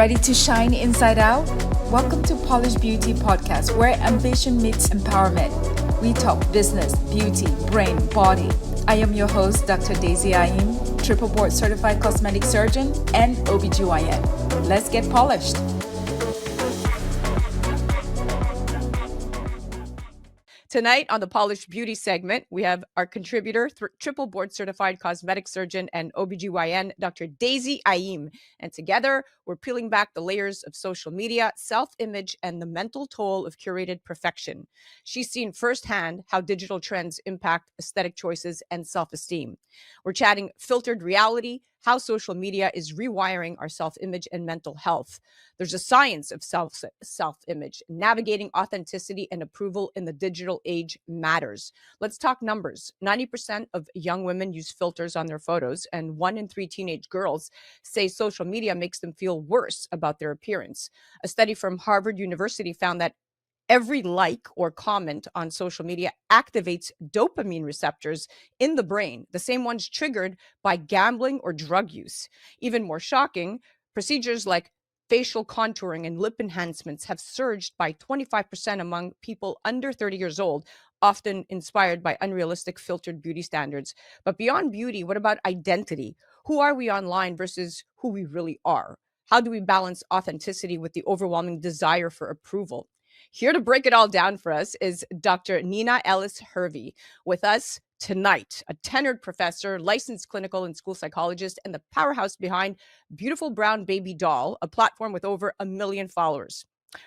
Ready to shine inside out? Welcome to Polished Beauty Podcast, where ambition meets empowerment. We talk business, beauty, brain, body. I am your host, Dr. Daisy Aim, triple board certified cosmetic surgeon and OBGYN. Let's get polished. Tonight on the Polished Beauty segment, we have our contributor, triple board certified cosmetic surgeon and OBGYN, Dr. Daisy Aim. And together, we're peeling back the layers of social media, self-image, and the mental toll of curated perfection. She's seen firsthand how digital trends impact aesthetic choices and self-esteem. We're chatting filtered reality, how social media is rewiring our self-image and mental health. There's a science of self-image. Navigating authenticity and approval in the digital age matters. Let's talk numbers. 90% of young women use filters on their photos, and 1 in 3 teenage girls say social media makes them feel worse about their appearance. A study from Harvard University found that every like or comment on social media activates dopamine receptors in the brain, the same ones triggered by gambling or drug use. Even more shocking, procedures like facial contouring and lip enhancements have surged by 25% among people under 30 years old, often inspired by unrealistic filtered beauty standards. But beyond beauty, what about identity? Who are we online versus who we really are? How do we balance authenticity with the overwhelming desire for approval? Here to break it all down for us is Dr. Nina Ellis Hervey. With us tonight, a tenured professor, licensed clinical and school psychologist, and the powerhouse behind Beautiful Brown Baby Doll, a platform with over 1 million followers.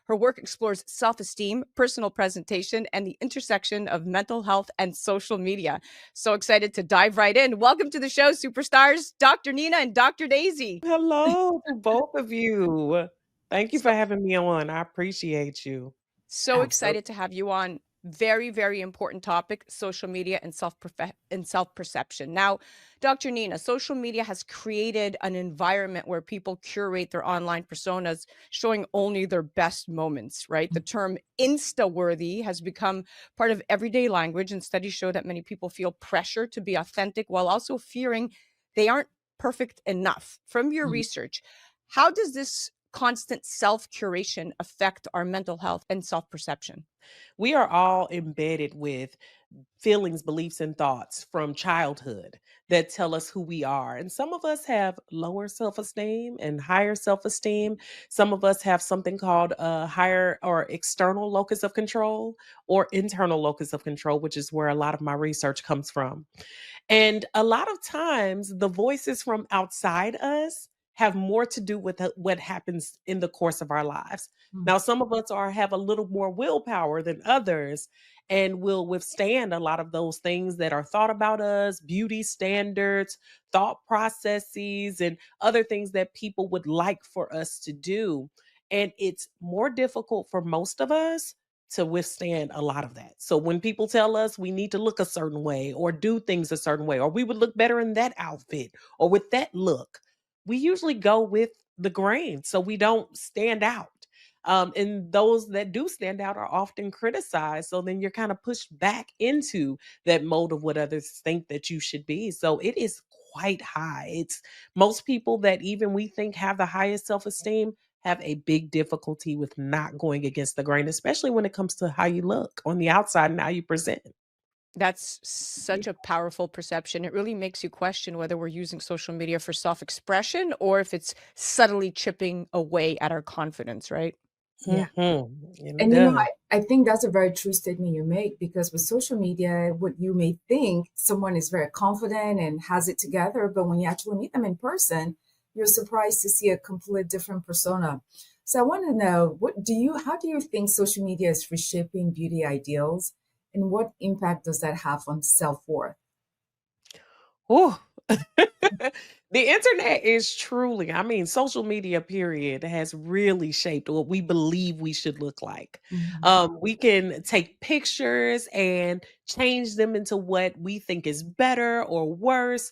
Her work explores self-esteem, personal presentation, and the intersection of mental health and social media. So excited to dive right in. Welcome to the show, superstars, Dr. Nina and Dr. Daisy. Hello to both of you. Thank you So for having me on. I appreciate you. So excited to have you on. Very, very important topic, social media and self-perception. Now, Dr. Nina, social media has created an environment where people curate their online personas, showing only their best moments, right? The term Insta-worthy has become part of everyday language, and studies show that many people feel pressure to be authentic while also fearing they aren't perfect enough. From your research, how does this constant self-curation affect our mental health and self-perception? We are all embedded with feelings, beliefs, and thoughts from childhood that tell us who we are. And some of us have lower self esteem and higher self esteem. Some of us have something called a higher or external locus of control or internal locus of control, which is where a lot of my research comes from. And a lot of times, the voices from outside us have more to do with what happens in the course of our lives. Now, some of us have a little more willpower than others and will withstand a lot of those things that are thought about us, beauty standards, thought processes, and other things that people would like for us to do. And it's more difficult for most of us to withstand a lot of that. So when people tell us we need to look a certain way or do things a certain way, or we would look better in that outfit or with that look, we usually go with the grain. So we don't stand out. And those that do stand out are often criticized. So then you're kind of pushed back into that mode of what others think that you should be. So it is quite high. It's most people that even we think have the highest self esteem have a big difficulty with not going against the grain, especially when it comes to how you look on the outside and how you present. That's such a powerful perception. It really makes you question whether we're using social media for self-expression or if it's subtly chipping away at our confidence, right? hmm Yeah. And it And does. I think that's a very true statement you make because with social media, what you may think someone is very confident and has it together, but when you actually meet them in person, you're surprised to see a completely different persona. So I want to know, how do you think social media is reshaping beauty ideals and what impact does that have on self-worth? Oh, the internet is truly, I mean, social media, period, has really shaped what we believe we should look like. Mhm. We can take pictures and change them into what we think is better or worse.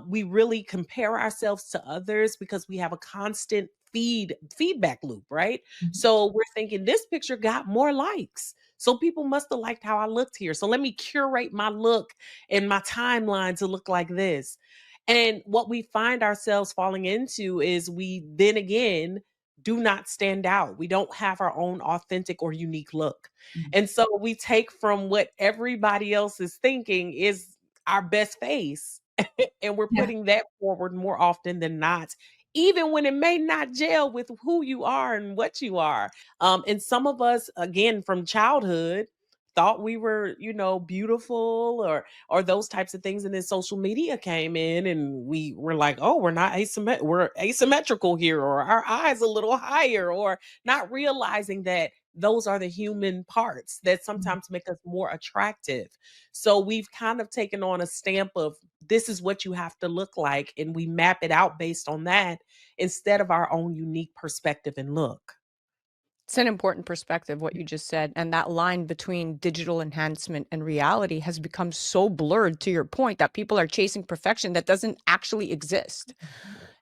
We really compare ourselves to others because we have a constant feedback loop, right? Mhm. So we're thinking this picture got more likes. So people must have liked how I looked here. So let me curate my look and my timeline to look like this. And what we find ourselves falling into is we then again do not stand out. We don't have our own authentic or unique look. Mhm. And so we take from what everybody else is thinking is our best face, and we're Yeah. putting that forward more often than not, even when it may not gel with who you are and what you are. And some of us, again, from childhood, thought we were, beautiful or those types of things. And then social media came in and we were like, oh, we're asymmetrical here, or our eyes a little higher, or not realizing that those are the human parts that Mhm. sometimes make us more attractive. So we've kind of taken on a stamp of this is what you have to look like, and we map it out based on that instead of our own unique perspective and look. It's an important perspective, what you just said. And that line between digital enhancement and reality has become so blurred, to your point, that people are chasing perfection that doesn't actually exist.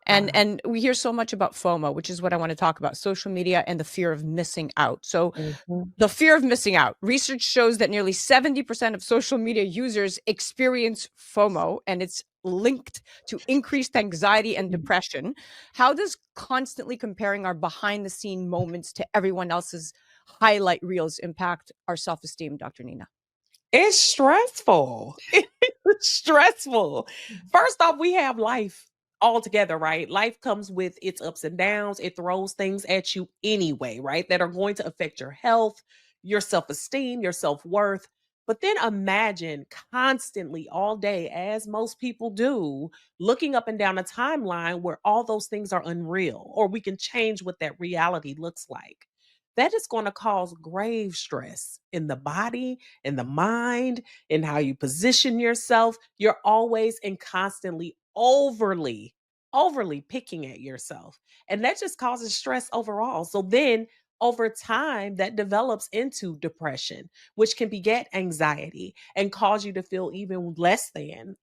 And Wow. and we hear so much about FOMO, which is what I want to talk about, social media and the fear of missing out. So Mhm. the fear of missing out. Research shows that nearly 70% of social media users experience FOMO, and it's linked to increased anxiety and Mhm. depression. How does constantly comparing our behind the scene moments to everyone else's highlight reels impact our self esteem, Dr. Nina? It's stressful. It's stressful. First off, we have life altogether, right? Life comes with its ups and downs. It throws things at you anyway, right? That are going to affect your health, your self esteem, your self worth. But then imagine constantly all day, as most people do, looking up and down a timeline where all those things are unreal, or we can change what that reality looks like. That is going to cause grave stress in the body, in the mind, in how you position yourself. You're always and constantly overly picking at yourself. And that just causes stress overall. So then over time, that develops into depression, which can beget anxiety and cause you to feel even less than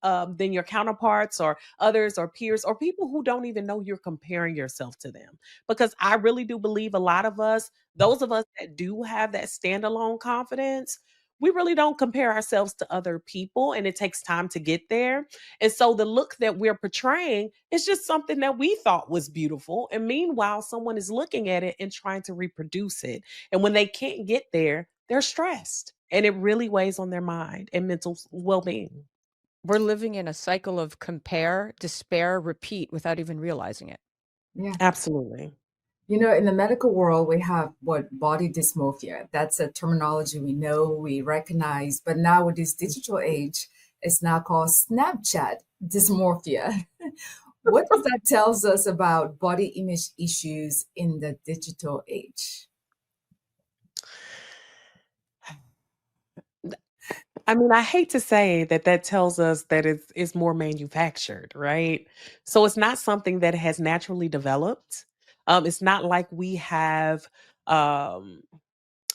your counterparts or others or peers or people who don't even know you're comparing yourself to them. Because I really do believe a lot of us, those of us that do have that standalone confidence, we really don't compare ourselves to other people, and it takes time to get there. And so the look that we're portraying is just something that we thought was beautiful. And meanwhile, someone is looking at it and trying to reproduce it. And when they can't get there, they're stressed. And it really weighs on their mind and mental well being. We're living in a cycle of compare, despair, repeat without even realizing it. Yeah. Absolutely. In the medical world, we have what body dysmorphia. That's a terminology we know, we recognize. But now with this digital age, it's now called Snapchat dysmorphia. What does that tells us about body image issues in the digital age? I mean, I hate to say that that tells us that it's more manufactured, right? So it's not something that has naturally developed. It's not like we have um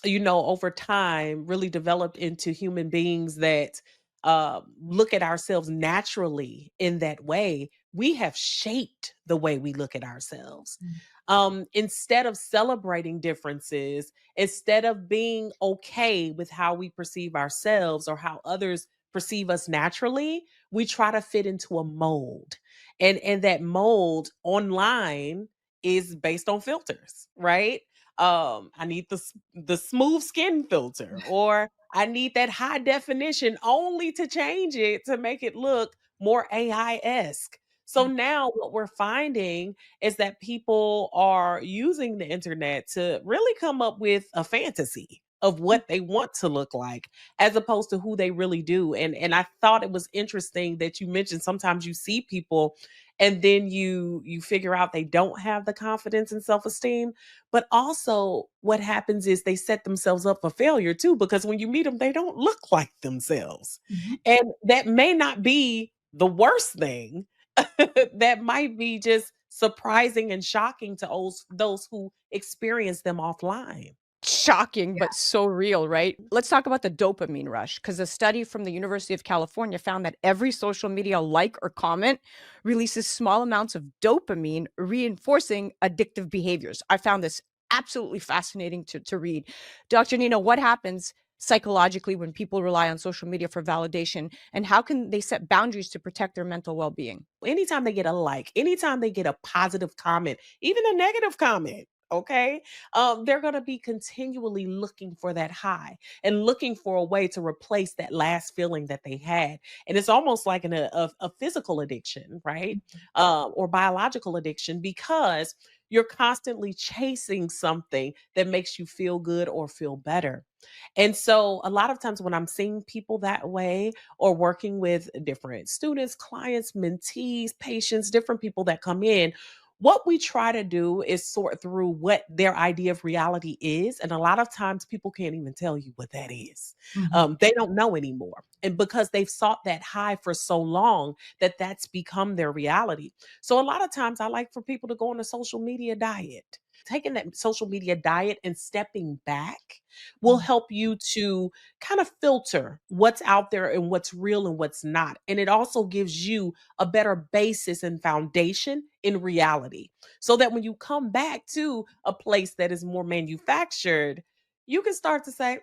over time really developed into human beings that look at ourselves naturally in that way. We have shaped the way we look at ourselves. Mm. Instead of celebrating differences, instead of being okay with how we perceive ourselves or how others perceive us naturally, we try to fit into a mold. And that mold online is based on filters, right? I need the smooth skin filter, or I need that high definition only to change it to make it look more AI-esque. So now what we're finding is that people are using the internet to really come up with a fantasy of what they want to look like as opposed to who they really do. And I thought it was interesting that you mentioned sometimes you see people and then you figure out they don't have the confidence and self-esteem, but also what happens is they set themselves up for failure too, because when you meet them, they don't look like themselves. Mhm. And that may not be the worst thing. That might be just surprising and shocking to those who experience them offline. Shocking, Yeah. but so real, right? Let's talk about the dopamine rush, because a study from the University of California found that every social media like or comment releases small amounts of dopamine, reinforcing addictive behaviors. I found this absolutely fascinating to read. Dr. Nina, what happens psychologically when people rely on social media for validation, and how can they set boundaries to protect their mental well-being? Anytime they get a like, anytime they get a positive comment, even a negative comment, Okay. They're going to be continually looking for that high and looking for a way to replace that last feeling that they had. And it's almost like a physical addiction, right? Or biological addiction, because you're constantly chasing something that makes you feel good or feel better. And so, a lot of times when I'm seeing people that way, or working with different students, clients, mentees, patients, different people that come in, what we try to do is sort through what their idea of reality is. And a lot of times people can't even tell you what that is. Mhm. They don't know anymore. And because they've sought that high for so long, that that's become their reality. So a lot of times I like for people to go on a social media diet. Taking that social media diet and stepping back will Mm. help you to kind of filter what's out there and what's real and what's not. And it also gives you a better basis and foundation in reality, so that when you come back to a place that is more manufactured, you can start to say,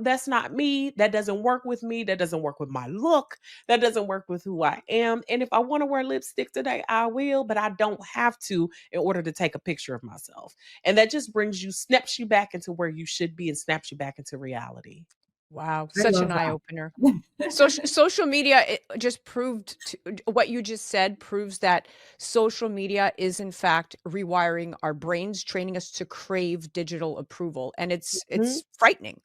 that's not me. That doesn't work with me. That doesn't work with my look. That doesn't work with who I am. And if I want to wear lipstick today, I will, but I don't have to in order to take a picture of myself. And that just snaps you back into where you should be and snaps you back into reality. Wow, I such love an eye opener. that. Social media, it just proved what you just said proves that social media is in fact rewiring our brains, training us to crave digital approval, and it's Mhm. it's frightening.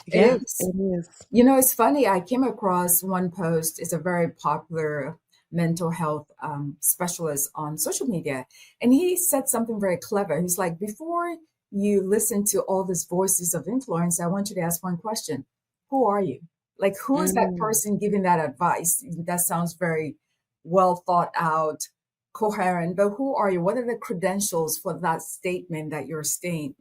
It Yeah, is. it is. It's funny. I came across one post. It's a very popular mental health specialist on social media. And he said something very clever. He's like, before you listen to all these voices of influence, I want you to ask one question. Who are you? Like, who is that Mm. person giving that advice? That sounds very well thought out, coherent, but who are you? What are the credentials for that statement that you're saying?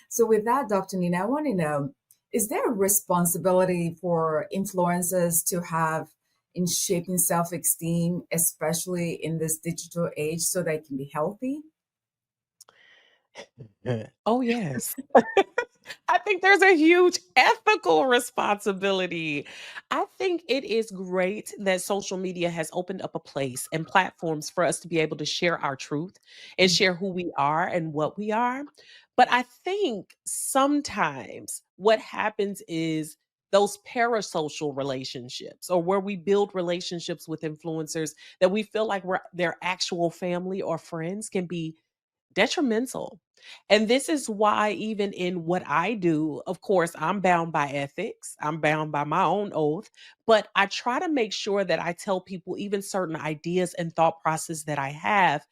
So with that, Dr. Nina, I want to know, is there a responsibility for influencers to have in shaping self-esteem, especially in this digital age, so they can be healthy? Oh, yes. I think there's a huge ethical responsibility. I think it is great that social media has opened up a place and platforms for us to be able to share our truth and Mm. share who we are and what we are. But I think sometimes what happens is those parasocial relationships, or where we build relationships with influencers that we feel like we're their actual family or friends, can be detrimental. And this is why, even in what I do, of course, I'm bound by ethics, I'm bound by my own oath, but I try to make sure that I tell people even certain ideas and thought process that I have.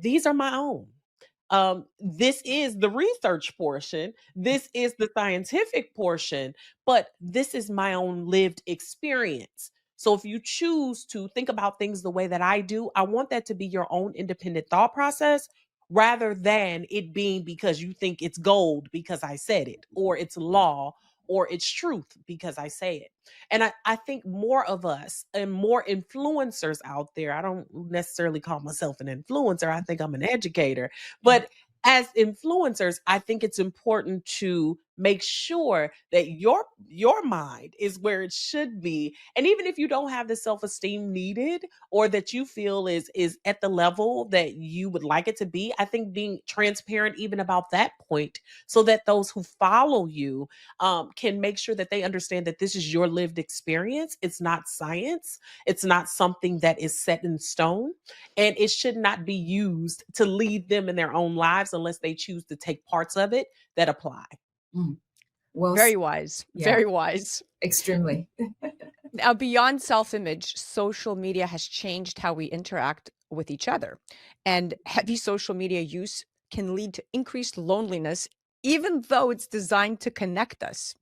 These are my own. This is the research portion, this is the scientific portion, but this is my own lived experience. So if you choose to think about things the way that I do, I want that to be your own independent thought process, rather than it being because you think it's gold because I said it, or it's law, or it's truth because I say it. And I think more of us and more influencers out there, I don't necessarily call myself an influencer, I think I'm an educator, but as influencers, I think it's important to make sure that your mind is where it should be. And even if you don't have the self-esteem needed, or that you feel is at the level that you would like it to be, I think being transparent even about that point, so that those who follow you can make sure that they understand that this is your lived experience. It's not science. It's not something that is set in stone, and it should not be used to lead them in their own lives unless they choose to take parts of it that apply. Mm. Well, Very wise, yeah, very wise. extremely. Now, beyond self-image, social media has changed how we interact with each other, and heavy social media use can lead to increased loneliness, even though it's designed to connect us.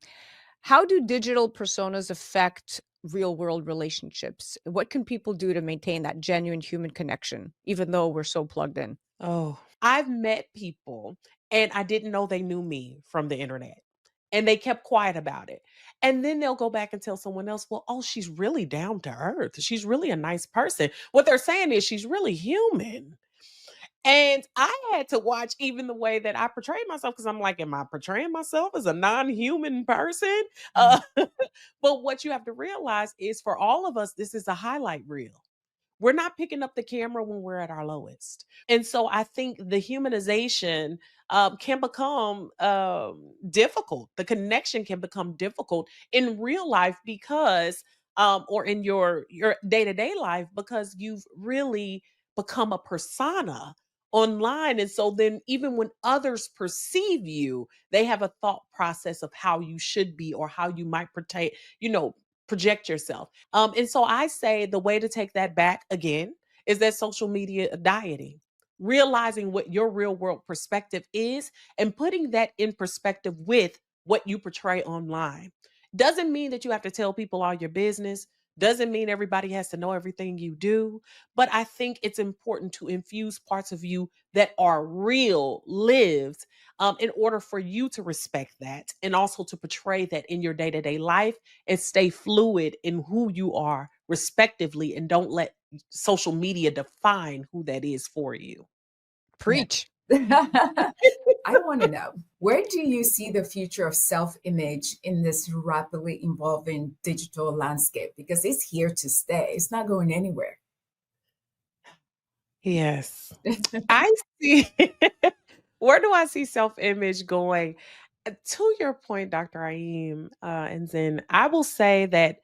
How do digital personas affect real world relationships? What can people do to maintain that genuine human connection, even though we're so plugged in? Oh, I've met people and I didn't know they knew me from the internet, and they kept quiet about it. And then they'll go back and tell someone else, well, oh, she's really down to earth. She's really a nice person. What they're saying is she's really human. And I had to watch even the way that I portrayed myself, because I'm like, am I portraying myself as a non-human person? Mm. But what you have to realize is, for all of us, this is a highlight reel. we're not picking up the camera when we're at our lowest. And so I think the humanization can become difficult. The connection can become difficult in real life because, or in your day to day life, because you've really become a persona online. And so then, even when others perceive you, they have a thought process of how you should be or how you might project yourself. And so I say the way to take that back again is that social media dieting, realizing what your real world perspective is and putting that in perspective with what you portray online. Doesn't mean that you have to tell people all your business. Doesn't mean everybody has to know everything you do. But I think it's important to infuse parts of you that are real, lived, in order for you to respect that and also to portray that in your day to day life and stay fluid in who you are, respectively, and don't let social media define who that is for you. Preach. I want to know, where do you see the future of self-image in this rapidly evolving digital landscape? Because it's here to stay. It's not going anywhere. Yes. I see. Where do I see self-image going? To your point, Dr. Aim, and then I will say that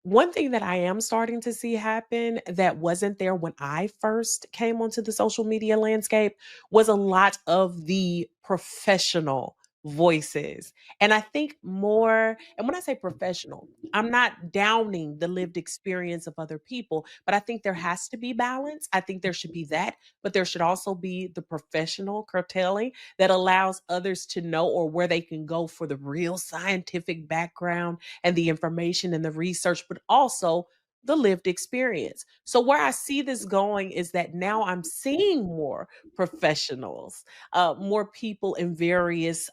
one thing that I am starting to see happen that wasn't there when I first came onto the social media landscape was a lot of the professional voices. And I think more, and when I say professional, I'm not downing the lived experience of other people, but I think there has to be balance. I think there should be that, but there should also be the professional curtailing that allows others to know or where they can go for the real scientific background and the information and the research, but also the lived experience. So, where I see this going is that now I'm seeing more professionals, more people in various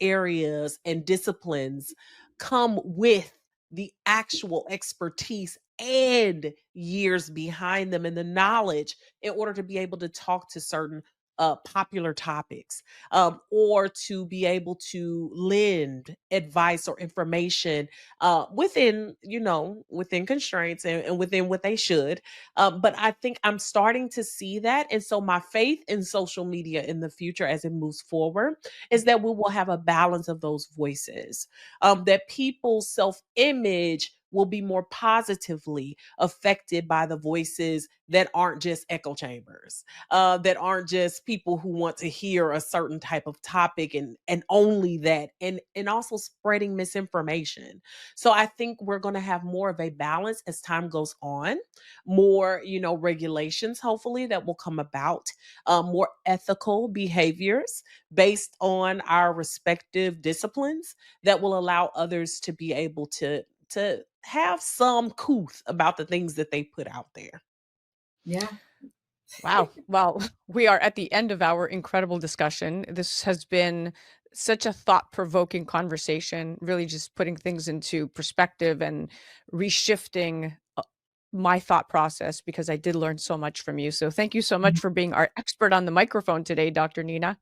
areas and disciplines come with the actual expertise and years behind them and the knowledge in order to be able to talk to certain popular topics, or to be able to lend advice or information within constraints and within what they should. But I think I'm starting to see that. And so my faith in social media in the future as it moves forward is that we will have a balance of those voices, that people's self image will be more positively affected by the voices that aren't just echo chambers, that aren't just people who want to hear a certain type of topic and only that, and also spreading misinformation. So I think we're going to have more of a balance as time goes on, more, regulations, hopefully, that will come about, more ethical behaviors based on our respective disciplines that will allow others to be able to have some couth about the things that they put out there. Yeah. Wow. Well, we are at the end of our incredible discussion. This has been such a thought-provoking conversation, really just putting things into perspective and reshifting my thought process, because I did learn so much from you. So thank you so much for being our expert on the microphone today, Dr. Nina.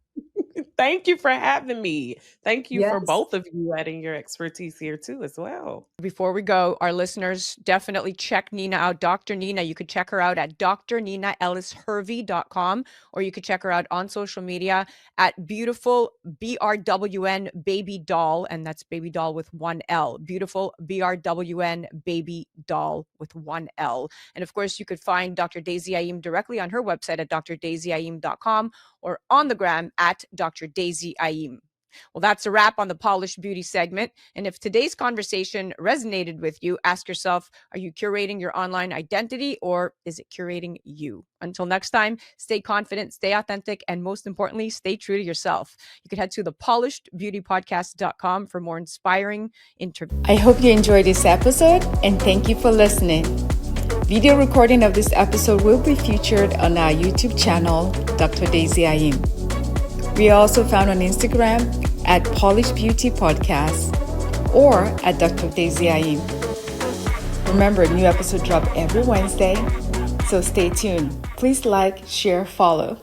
Thank you for having me. Thank you for Yes. both of you adding your expertise here too as well. Before we go, our listeners definitely check Nina out. Dr. Nina, you could check her out at drninaellishervey.com, or you could check her out on social media at beautiful BRWN baby doll, and that's baby doll with one L. Beautiful BRWN baby doll with one L. And of course, you could find Dr. Daisy Aim directly on her website at drdaisyAim.com or on the gram at Dr. Daisy Aim. Well, that's a wrap on the Polished Beauty segment. And if today's conversation resonated with you, ask yourself, are you curating your online identity, or is it curating you? Until next time, stay confident, stay authentic, and most importantly, stay true to yourself. You can head to thepolishedbeautypodcast.com for more inspiring interviews. I hope you enjoyed this episode, and thank you for listening. Video recording of this episode will be featured on our YouTube channel, Dr. Daisy Aim. We are also found on Instagram at Polished Beauty Podcast or at Dr. Daisy Aim. Remember, new episodes drop every Wednesday, so stay tuned. Please like, share, follow.